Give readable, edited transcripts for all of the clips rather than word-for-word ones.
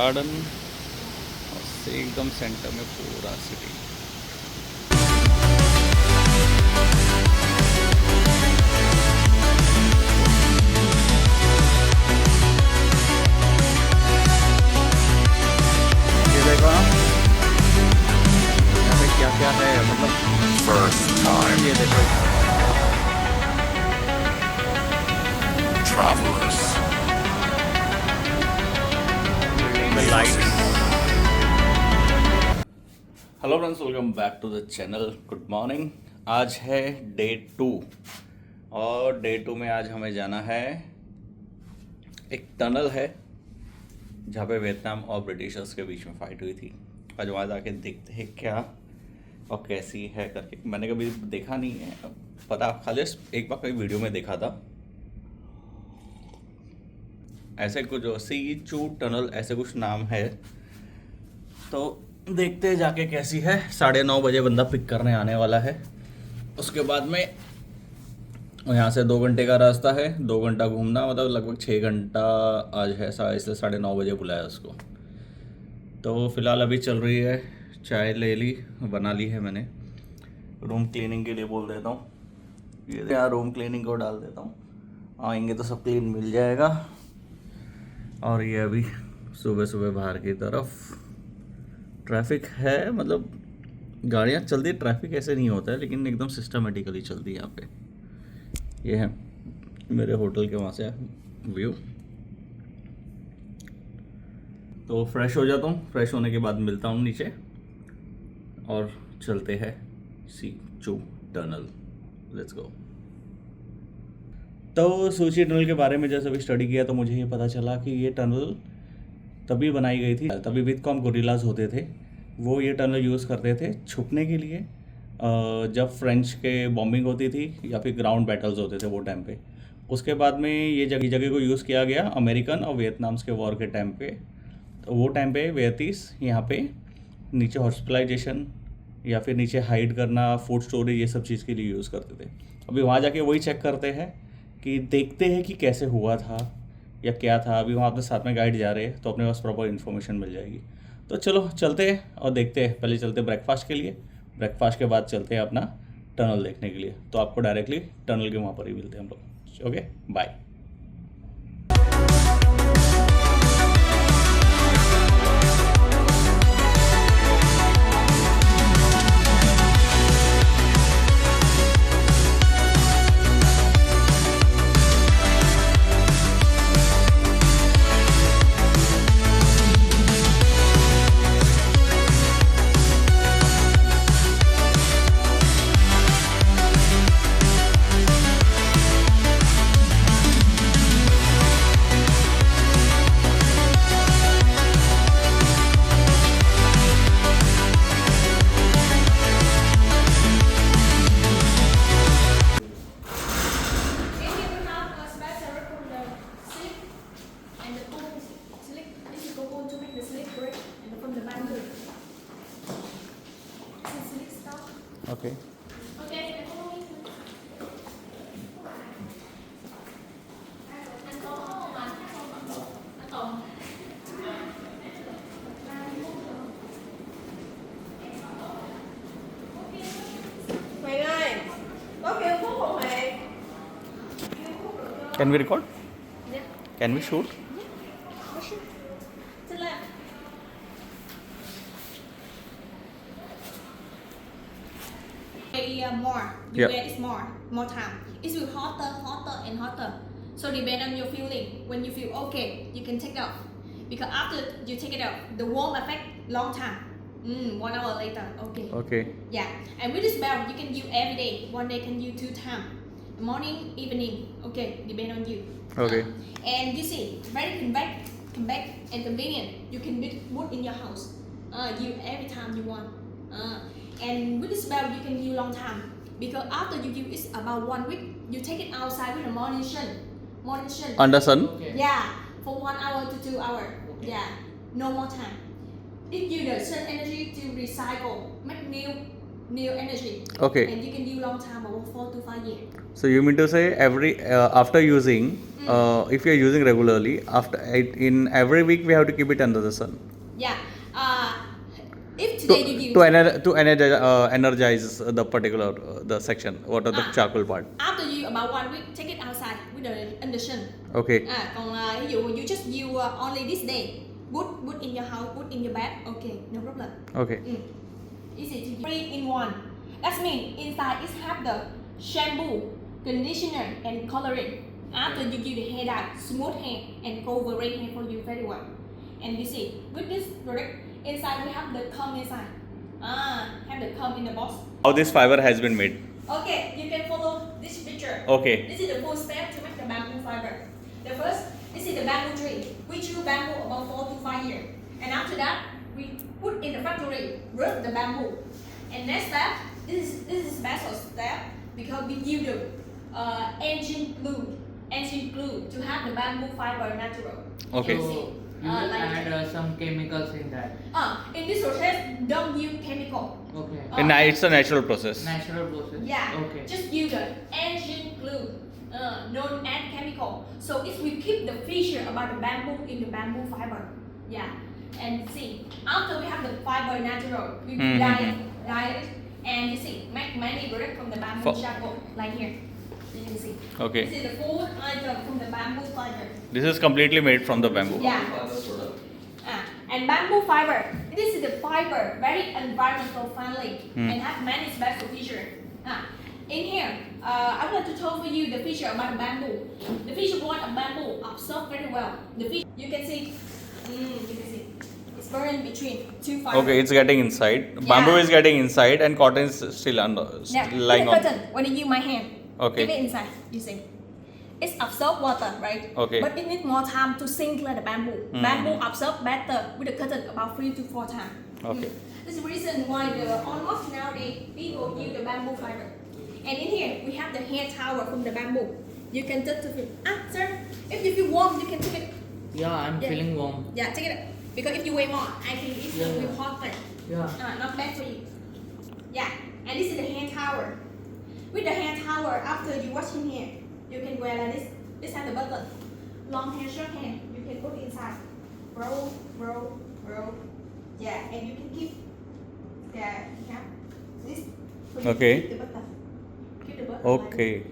Garden और से एकदम सेंटर में पूरा सिटी। ये देखो यहाँ पे क्या क्या है, मतलब फर्स्ट टाइम। ये देखो travelers, the lights. Hello friends, welcome back to the channel. Good morning. आज है डे 2 और डे 2 में आज हमें जाना है, एक टनल है जहाँ पे वियतनाम और ब्रिटिशर्स के बीच में फाइट हुई थी। आज वहाँ जाके देखते हैं क्या और कैसी है करके। मैंने कभी देखा नहीं है, पता खाली एक बार कहीं वीडियो में देखा था। ऐसे कुछ सी चू टनल ऐसे कुछ नाम है, तो देखते हैं जाके कैसी है। 9:30 बजे बंदा पिक करने आने वाला है। उसके बाद में यहाँ से 2 घंटे का रास्ता है, 2 घंटा घूमना, मतलब लगभग 6 घंटा आज है, इसलिए 9:30 बजे बुलाया उसको। तो फिलहाल अभी चल रही है, चाय ले ली, बना ली है मैंने। रूम क्लीनिंग के लिए बोल देता हूँ, ये यहाँ रूम क्लीनिंग को डाल देता हूँ, आएंगे तो सब क्लीन मिल जाएगा। और ये अभी सुबह सुबह बाहर की तरफ ट्रैफिक है, मतलब गाड़ियाँ चलती, ट्रैफिक ऐसे नहीं होता है, लेकिन एकदम सिस्टमेटिकली चलती है यहाँ पे। ये है मेरे होटल के वहाँ से व्यू। तो फ्रेश हो जाता हूँ, फ्रेश होने के बाद मिलता हूँ नीचे और चलते हैं सी चू टनल। Let's go. तो सूची टनल के बारे में जैसे अभी स्टडी किया तो मुझे ये पता चला कि ये टनल तभी बनाई गई थी, तभी वियतकॉम गोरिल्लाज होते थे, वो ये टनल यूज़ करते थे छुपने के लिए, जब फ्रेंच के बॉम्बिंग होती थी या फिर ग्राउंड बैटल्स होते थे वो टाइम पे। उसके बाद में ये जगह को यूज़ किया गया अमेरिकन और वियतनाम्स के वॉर के टाइम पे। तो वो टाइम पे वियतीस यहाँ पे नीचे हॉस्पिटलाइजेशन या फिर नीचे हाइड करना, फूड स्टोरेज, ये सब चीज़ के लिए यूज़ करते थे। अभी वहाँ जाके वही चेक करते हैं कि देखते हैं कि कैसे हुआ था या क्या था। अभी वहाँ अपने साथ में गाइड जा रहे हैं तो अपने पास प्रॉपर इन्फॉर्मेशन मिल जाएगी। तो चलो चलते हैं और देखते हैं। पहले चलते हैं ब्रेकफास्ट के लिए, ब्रेकफास्ट के बाद चलते हैं अपना टनल देखने के लिए। तो आपको डायरेक्टली टनल के वहाँ पर ही मिलते हैं हम लोग। Okay, bye. Okay. Huyền ơi, có kêu thuốc không Huyền? Can we record? Yeah. Can we shoot? Xin lỗi. More. You wear is more time. It will hotter and hotter. So depend on your feeling. When you feel okay, you can take it off. Because after you take it off, the warm affect long time. 1 hour later. Okay. Okay. Yeah. And with this belt, you can use every day. One day can use 2 times. Morning, evening. Okay. Depend on you. Okay. And you see, very compact and convenient. You can put in your house. You every time you want. And with this belt, you can use long time. Because after you use it about 1 week, you take it outside with a morning sun. Under sun? Okay. Yeah, for 1 hour to 2 hours. Okay. Yeah, no more time. It gives the sun energy to recycle, make new energy. Okay. And you can use long time, about 4 to 5 years. So you mean to say every after using, if you are using regularly, in every week we have to keep it under the sun. Yeah. If today you use Energize the particular the section. What are the charcoal part? after you about 1 week, take it outside with the in the sun. Okay. Còn ví dụ you just use only this day, put in your house, put in your bag. Okay, no problem. Okay. Easy to use. 3 in 1. That means inside it have the shampoo, conditioner, and coloring. After you use the hair dye, smooth hair and covering hair for you very well. And you see, with this product, inside we have the comb inside. Have the comb in the box. How this fiber has been made? Okay, you can follow this picture. Okay. This is the full step to make the bamboo fiber. The first, this is the bamboo tree. We chew bamboo about 4 to 5 years. And after that, we put in the factory, roast the bamboo. And next step, this is special step because we use the engine glue to have the bamboo fiber natural. Okay. And see, So you will like add some chemicals in that. in this process, don't use chemical. Okay. It's a natural process. Natural process. Yeah, Okay. just use the engine glue, don't add chemical. So it will keep the feature about the bamboo in the bamboo fiber. Yeah, and see, after we have the fiber natural, we will dye it, and you see, make many products from the bamboo charcoal, like here. You can see. Okay. This is the full item from the bamboo fiber. This is completely made from the bamboo. Yeah. And bamboo fiber, this is the fiber, very environmental friendly and have many special features. In here, I would like to talk with you the feature about the bamboo. The feature point of bamboo absorb very well. The feature, you can see, it's burned between two fibers. Okay, it's getting inside. Bamboo is getting inside and cotton is still under, lying on. Cotton, when you use my hand, Okay. give it inside, you see. It's absorb water, right? Okay. But it needs more time to sink like the bamboo. Bamboo absorb better with the cotton about 3 to 4 times. Okay. This is the reason why almost nowadays people use the bamboo fiber. And in here we have the hair towel from the bamboo. You can touch it. Sir, if you feel warm, you can take it. Yeah, I'm feeling warm. Yeah, take it. Because if you weigh more, I think it's will hot thing. Yeah. Not bad for you. Yeah, and this is the hand towel. With the hand towel, after you wash in here, you can wear like this. This has the button. Long hair, short hair, you can put inside. Roll. Yeah, and you can keep. Yeah, you have this. So you Okay. Keep the button. Keep the button. Okay.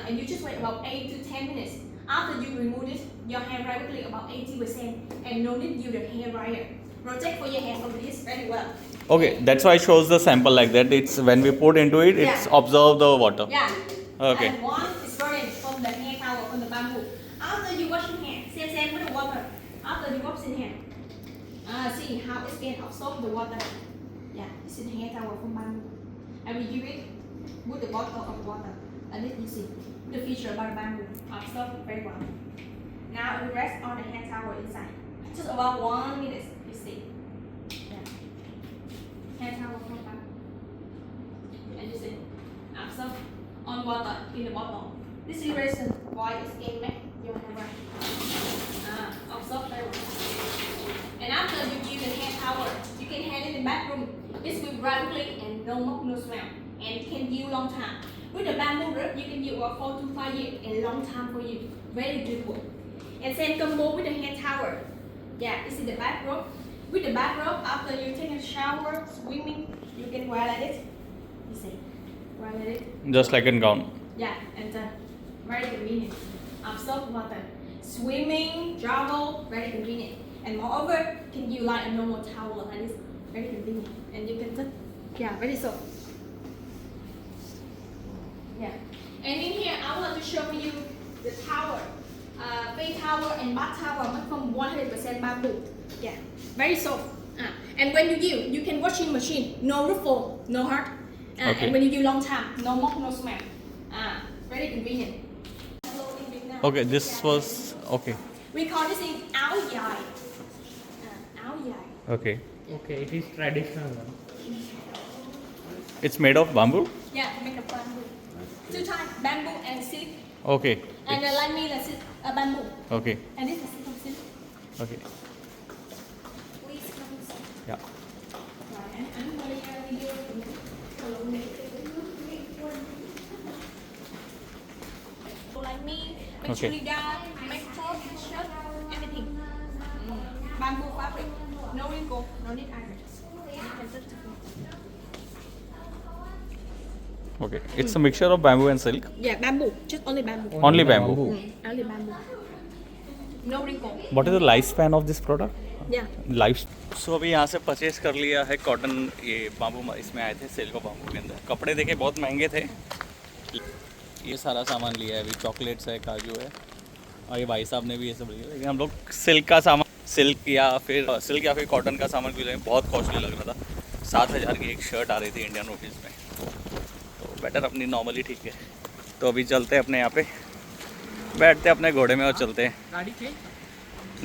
And you just wait about 8 to 10 minutes. After you remove it, your hair dry quickly about 80%, and no need you the hair dryer. Protect for your hair over this very well. Okay, that's why it shows the sample like that. It's when we put into it, it's absorb the water. Yeah. Okay. And one is burning from the hair towel from the bamboo. After you wash your hair, same with the water. After you wash in here, see how it can absorb the water. Yeah, this is the hair towel from bamboo. I will use it with the bottle of water. And then you see the feature about the bamboo absorb very well. Now we rest on the hair towel inside. Just about 1 minute, you see. Yeah. Hair towel from bamboo. And you see, absorb on water in the bottle. This is the reason why it can make your hair dry. Absorb very well. And after you use the hair towel, you can hang it in the bathroom. This will dry quickly and no mold, no smell. And can use long time. With the bamboo rope, you can use about 4 to 5 years, a long time for you. Very durable. And same combo with the hair towel. Yeah, this is the bath robe. With the bath robe, after you take a shower, swimming, you can wear like this. You see, wear like this. Just like in gown. Yeah, and very convenient. Absorb water. Swimming, travel, very convenient. And moreover, can you like a normal towel like this? Very convenient. And you can touch. Yeah, very soft. Yeah. And in here, I would like to show you the towel. Face towel and bath towel made from 100% bamboo. Yeah, very soft. And when you use, you can wash in machine. No ruffle, no hurt. Okay. And when you use long time, no mold, no smell. Very convenient. Okay, this was okay. We call this thing áo dài. Áo dài. Okay. Okay, it is traditional one. It's made of bamboo? Yeah, make a bamboo. Two types, bamboo and silk. Okay. And the like me là bamboo. Okay. And this is silk. Okay. Please come inside. Yeah. Rồi, anh quay video của mình. Like me, make Okay. chili dye, make clothes, shirt, everything. Bamboo fabric, no wrinkle, no need iron. You can touch the food. Okay, it's a mixture of bamboo and silk. Yeah, bamboo, just only bamboo. Only bamboo. Only bamboo. No wrinkle. What is the lifespan of this product? Yeah. Life so अभी यहाँ से purchase कर लिया है cotton, ये bamboo इसमें आए थे सिल्क बाम्बू के अंदर। कपड़े देखे बहुत महंगे थे, ये सारा सामान लिया है। अभी चॉकलेट्स है, काजू है, और ये भाई साहब ने भी ये सब लिया। लेकिन हम लोग सिल्क का सामान, सिल्क या फिर कॉटन का सामान भी लेंगे। बहुत कॉस्टली लग रहा था, 7,000 की एक शर्ट आ रही थी इंडियन रुपीज़ में, तो बेटर अपनी नॉर्मली ठीक है। तो अभी चलते हैं अपने यहाँ पे, बैठते हैं अपने घोड़े में और चलते हैं। गाड़ी के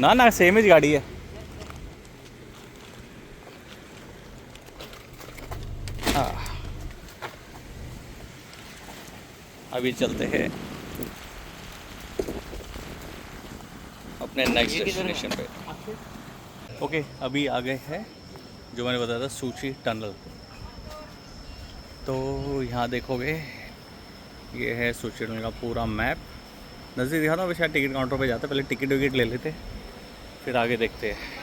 ना सेम ही गाड़ी है। हाँ, अभी चलते हैं अपने नेक्स्ट डेस्टिनेशन पे। ओके, अभी आ गए हैं जो मैंने बताया था, सूची टनल। तो यहाँ देखोगे ये है सूची टनल का पूरा मैप। नज़दीक दिखा था, अभी शायद टिकट काउंटर पे जाते, पहले टिकट विकट ले लेते, फिर आगे देखते हैं।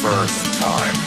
First time.